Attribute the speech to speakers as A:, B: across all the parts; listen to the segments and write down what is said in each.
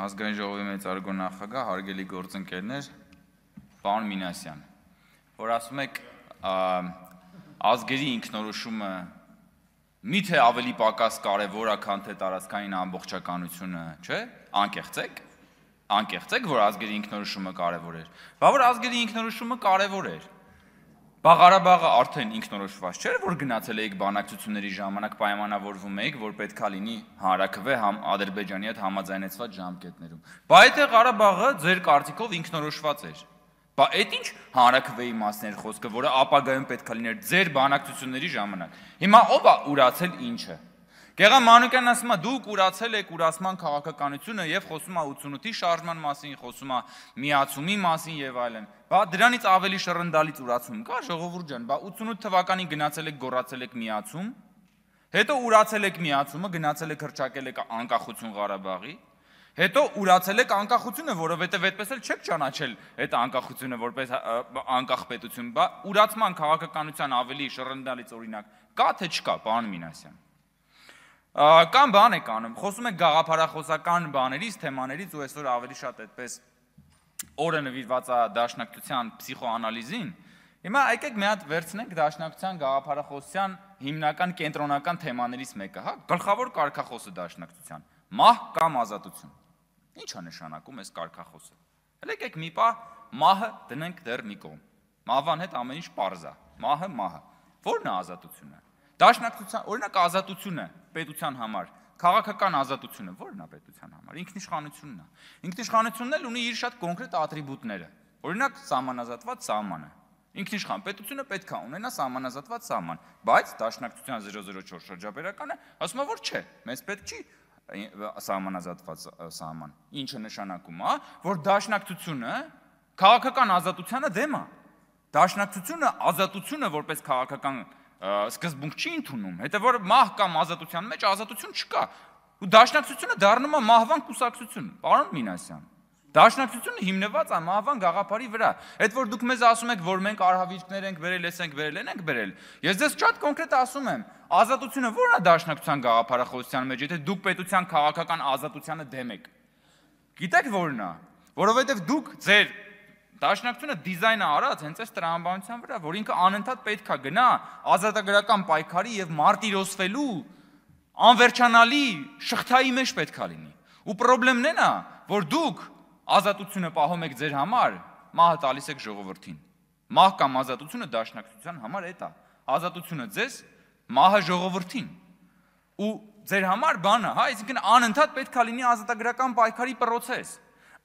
A: Ազգային ժողովի մեծարգո նախագահ, հարգելի գործընկերներ, պարոն Մինասյան, որ ասում եք ազգերի ինքնորոշումը միթե ավելի պակաս կարևոր է, քան թե տարածքային ամբողջականությունը, չէ՞, անկեղծ եք, որ ազգերի ինքնորոշումը կարևոր էր, բա որ ազգերի ինքնորոշումը կարևոր էր, բա Ղարաբաղը արդեն ինքնորոշված չէր, որ գնացել էիք բանակցությունների ժամանակ պայմանավորվում էիք, որ պետքա լինի հանրաքվե Ադրբեջանի հետ համաձայնեցված ժամկետներում, բա եթե Ղարաբաղը ձեր կարծիքով ինքնորոշված էր, բա այդ ինչ հանրաքվեի մասն էր խոսքը, որը ապագայում պետքա լիներ ձեր բանակցությունների ժամանակ, հիմա ով է ուրացել ինչը, Գեղամ Մանուկյանն ասում է դուք ուրացել եք ուրացման քաղաքականությունը եւ խոսում է 88-ի շարժման մասին, խոսում է միացումի մասին եւ այլն։ Բա դրանից ավելի շռնդալից ուրացում կա, ժողովուրդ ջան, բա 88 թվականին գնացել եք գոռացել եք միացում, հետո ուրացել եք միացումը, գնացել եք հռչակել եք անկախություն Ղարաբաղի, հետո ուրացել եք անկախությունը, որովհետեւ այդպես էլ չեք ճանաչել այդ անկախությունը որպես անկախ պետություն, բա ուրացման քաղաքականության ավելի շռնդալից օրինակ կա թե չկա, պարոն Մինասյան։ Կամ բան եք անում, խոսում եք գաղափարախոսական բաներից, թեմաներից ու այսօր ավելի շատ այդպես օրը նվիրված է դաշնակցության փսիխոանալիզին, հիմա եկեք մի հատ վերցնենք դաշնակցության գաղափարախոսության հիմնական կենտրոնական թեմաներից մեկը, հա, գլխավոր կարգախոսը դաշնակցության, մահ կամ ազատություն։ Ինչ է նշանակում այս կարգախոսը։ Հələ եկեք մի պահ մահը դնենք դեռ մի կողմ։ Մահվան հետ ամեն ինչ պարզ է, մահը։ Ո՞րն է ազատությունը։ Դաշնակցության, օրինակ ազատությունը պետության համար, քաղաքական ազատությունը ո՞րն է պետության համար, ինքնիշխանությունն է։ Ինքնիշխանությունն էլ ունի իր շատ կոնկրետ ատրիբուտները։ Օրինակ սահմանազատված սահմանը։ Ինքնիշխան պետությունը պետք է ունենա սահմանազատված սահման, բայց Դաշնակցության 004 շրջաբերականը ասում է, որ չէ, մեզ պետք չի սահմանազատված սահման։ Ինչը նշանակում է, որ Դաշնակցությունը քաղաքական ազատությանը դեմ է։ Դաշնակցությունը ազատությունը որպես քաղաքական սկզբունք չի ընդունում, հետո որ մահ կամ ազատության մեջ ազատություն չկա, ու դաշնակցությունը դառնում է մահվան կուսակցություն, պարոն Մինասյան, դաշնակցությունը հիմնված է մահվան գաղափարի վրա, այդ որ դուք մեզ ասում եք, որ մենք արհավիրքներ ենք բերել, ենք բերել, ես ձեզ շատ կոնկրետ ասում եմ, ազատությունը ո՞րն է դաշնակցության գաղափարախոսության մեջ, եթե դուք պետության քաղաքական ազատությանը դեմ եք, գիտեք ո՞րն է, որովհետև դուք ձեր Դաշնակցությունը դիզայն է արած հենց այս տրամաբանության վրա, որ ինքը անընդհատ պետք է գնա ազատագրական պայքարի եւ մարտիրոսվելու անվերջանալի շղթայի մեջ պետք է լինի։ Ու խնդրեմն այն է, որ դուք ազատությունը պահում եք ձեր համար, մահը տալիս եք ժողովրդին։ Մահ կամ ազատությունը դաշնակցության համար էդ է։ Ազատությունը ձեզ, մահը ժողովրդին։ Ու ձեր համար բանը, հա, այսինքն անընդհատ պետք է լինի ազատագրական պայքարի process։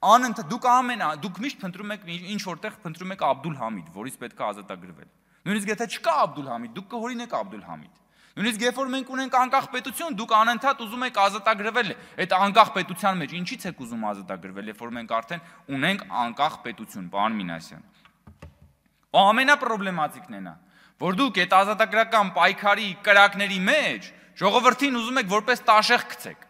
A: Անընդհատ դուք միշտ փնտրում եք ինչ որտեղ փնտրում եք Աբդուլ Համիդ, որից պետք է ազատագրվել։ Նույնիսկ եթե չկա Աբդուլ Համիդ, դուք կհորինեք Աբդուլ Համիդ։ Նույնիսկ երբ որ մենք ունենք անկախ պետություն, դուք անընդհատ ուզում եք ազատագրվել այդ անկախ պետության մեջ։ Ինչի՞ց եք ուզում ազատագրվել, երբ որ մենք արդեն ունենք անկախ պետություն, պարոն Մինասյան։ Ու ամենապրոբլեմատիկն այն է, որ դուք այդ ազատագրական պայքարի կրակների մեջ ժողովրդին ուզում եք որպես տաշեղ գցեք,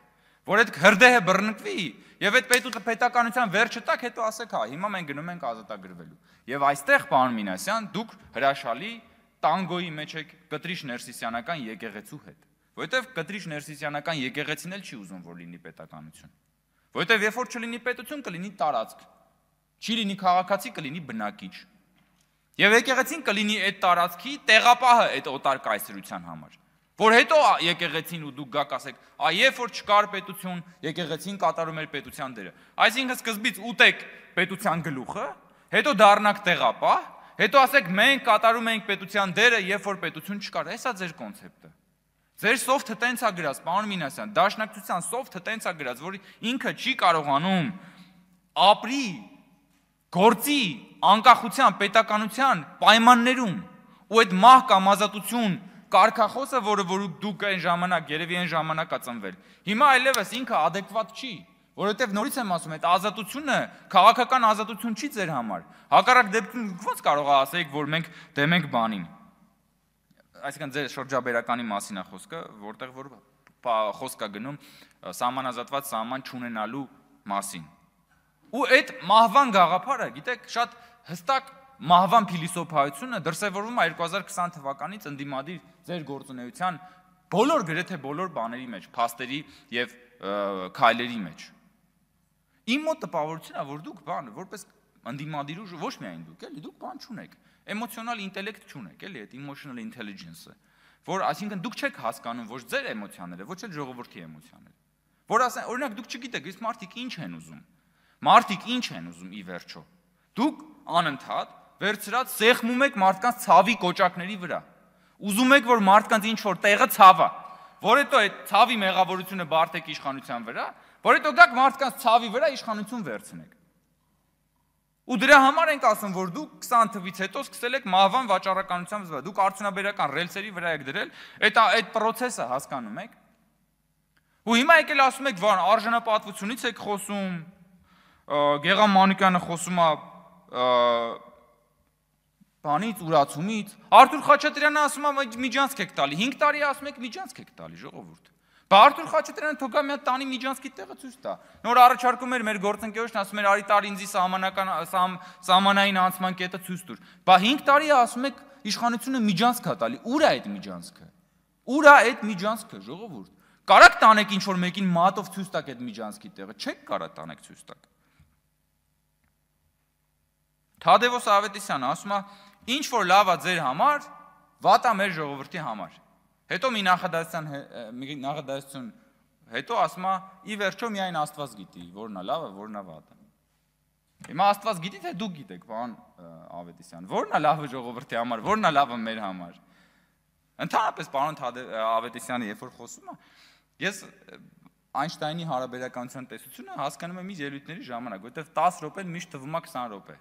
A: որ այդ հրդեհը բռնկվի Եվ այդ պետականության վերջը տակ հետո ասեք, հա, հիմա մենք գնում ենք ազատագրվելու։ Եվ այստեղ, պարոն Մինասյան, դուք հրաշալի տանգոյի մեջ եք Կտրիչ Ներսիսյանական եկեղեցու հետ։ Որովհետև Կտրիչ Ներսիսյանական եկեղեցին էլ չի ուզում, որ լինի պետականություն։ Որովհետև երբ որ չլինի պետություն, կլինի տարածք։ Չի լինի քաղաքացի, կլինի բնակիչ։ Եվ եկեղեցին կլինի այդ տարածքի տեղապահը այդ օտար կայսրության համար։ Որ հետո եկեղեցին ու դուք գաք ասեք, երբ որ չկար պետություն, եկեղեցին կատարում էր պետության դերը։ Այսինքն սկզբից ուտեք պետության գլուխը, հետո դառնաք տեղապահ, հետո ասեք մենք կատարում ենք պետության դերը, երբ որ պետություն չկար։ Հեսա ձեր կոնցեպտը։ Ձեր սոֆթը տենց է գրած, պարոն Մինասյան, դաշնակցության սոֆթը տենց է գրած, որ ինքը չի կարողանում ապրի, գործի, անկախության, պետականության պայմաններում ու այդ մահ կամ ազատություն կարգախոսը, որը դուք այն ժամանակ, երևի այն ժամանակ է ծնվել։ Հիմա այլևս ինքը adekvat չի, որովհետև նորից եմ ասում, այդ ազատությունը, քաղաքական ազատություն չի ձեր համար։ Հակառակ դեպքում ո՞նց կարող է ասեք, որ մենք դեմ ենք բանին։ Այսինքն ձեր շրջաբերականի մասին է խոսքը, որտեղ որ խոսք է գնում սահմանազատված սահման չունենալու մասին։ Ու այդ մահվան գաղափարը, գիտեք, շատ հստակ մահվան փիլիսոփայությունը դրսևորվում է 2020 թվականից ընդդիմադիր ձեր գործունեության գրեթե բոլոր բաների մեջ, փաստերի եւ քայլերի մեջ։ Իմ մոտ տպավորությունն է, որ դուք որպես ընդդիմադիր ուժ ոչ միայն դուք, էլի դուք բան չունեք, էմոցիոնալ ինտելեկտ չունեք, էլի այդ emotional intelligence-ը, որ այսինքն դուք չեք հասկանում ոչ ձեր էմոցիաները, ոչ էլ ժողովրդի էմոցիաները։ Որ ասեն, օրինակ դուք չգիտեք, իսկ մարդիկ ինչ են ուզում։ Մարդիկ ինչ են ուզում ի վերջո։ Դուք անընդհատ վերցրած սեղմում եք մարդկանց ցավի կոճակների վրա։ Ուզում եք, որ մարդկանց ինչ որ տեղը ցավա, որ հետո այդ ցավի մեղավորությունը բարթեք իշխանության վրա, որ հետո գաք մարդկանց ցավի վրա իշխանություն վերցնեք։ Ու դրա համար ենք ասում, որ դուք 20 թվից հետո սկսել եք մահվան վաճառականությամբ զբաղվել, դուք արդյունաբերական ռելսերի վրա եք դրել, այդ process-ը հասկանում եք։ Ու հիմա եկել ասում եք, որ արժանապատվությունից եք խոսում, Գեգամ Մանուկյանը խոսում է բանից, ուրացումից, Արթուր Խաչատրյանը ասում է միջանցք եք տալի, 5 տարի ասում եք միջանցք եք տալի, ժողովուրդ։ Բա Արթուր Խաչատրյանը թողա մի հատ տանի միջանցքի տեղը ցույց տա։ Նոր առաջարկում էր մեր գործընկերոջն, ասում էր արի տար ինձի սահմանային անցման կետը ցույց տուր։ Բա 5 տարի ասում եք իշխանությունը միջանցք է տալի։ Ուր է այդ միջանցքը։ Ուր է այդ միջանցքը, ժողովուրդ։ Կարաք տանեք ինչ որ մեկին մատով ցույց տաք այդ միջանցքի տեղը, չեք կարա տանեք ցույց տաք։ Թադևոս Ավետիսյանը ասում է, ինչ որ լավ է ձեր համար, վատ է մեր ժողովրդի համար։ Հետո մի նախադասություն հետո ասում է, ի վերջո միայն Աստված գիտի, որն է լավը, որն է վատը։ Հիմա Աստված գիտի, թե դուք գիտեք, պարոն Ավետիսյան, որն է լավը ժողովրդի համար, որն է լավը մեր համար։ Ընդհանրապես պարոն Ավետիսյանը երբ որ խոսում է, ես Այնշտայնի հարաբերականության տեսությունը հասկանում եմ իր ելույթների ժամանակ, որտեղ 10 րոպեն միշտ թվում է 20 րոպե։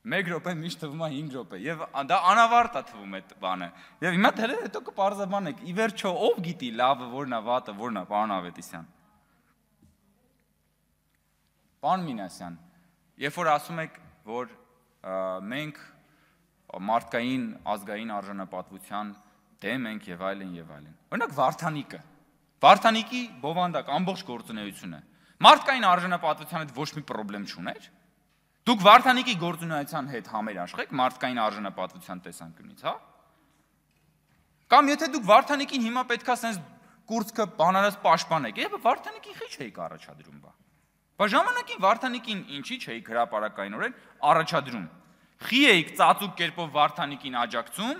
A: 1 րոպե միշտ թվում է 5 րոպե, եւ դա անավարտ է թվում այդ բանը։ Եվ հիմա դեռ հետո կպարզաբանեք, ի վերջո ով գիտի լավը որն է, վատը որն է, պարոն Ավետիսյան։ Պարոն Մինասյան, երբ որ ասում եք, որ մենք մարդկային ազգային արժանապատվության դեմ ենք եւ այլն եւ այլն։ Օրինակ Վարդանիկի բովանդակ ամբողջ գործունեությունը մարդկային արժանապատվության հետ ոչ մի խնդրեմ չուներ։ Դուք Վարդանիկի գործունեության հետ համերաշխեք մարդկային արժանապատվության տեսանկյունից, հա? Կամ եթե դուք Վարդանիկին հիմա պետքա sense կուրծքը բանալած պաշտպանեք, եւ Վարդանիկին խի չէիք առաջադրում բա։ Բա ժամանակին Վարդանիկին ինչի չէիք հրապարակայինորեն առաջադրում։ Խի էիք ծածուկ կերպով Վարդանիկին աջակցում,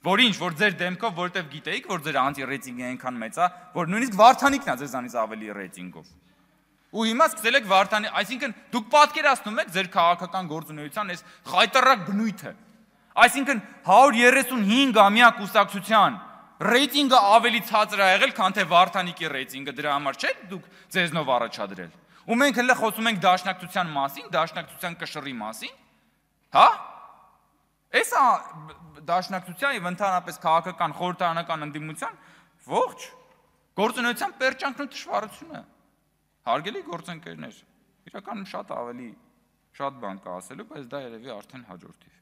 A: որ ինչ, որ ձեր դեմքով, որտեվ գիտեիք, որ ձեր անտի-ռեյտինգը այնքան մեծ է, որ նույնիսկ Վարդանիկն է ձեզանից ավելի ռեյտինգով։ Ու հիմա սկսել եք Վարդանի, այսինքն դուք պատկերացնում եք ձեր քաղաքական գործունեության այս խայտարակ բնույթը։ Այսինքն 135-ամյա կուսակցության ռեյտինգը ավելի ցածր է եղել, քան թե Վարդանիկի ռեյտինգը, դրա համար չէ՞ դուք ձեզնով առաջադրել։ Ու մենք հենց խոսում ենք դաշնակցության մասին, դաշնակցության կշռի մասին, հա? Էսա դաշնակցության եւ ընդհանրապես քաղաքական խորհրդարանական ընդդիմության ողջ գործունեության պերճանքն ու թշվառությունը։ Հարգելի գործընկերներ, իրականում շատ ավելի շատ բան կա ասելու, բայց դա երևի արդեն հաջորդիվ։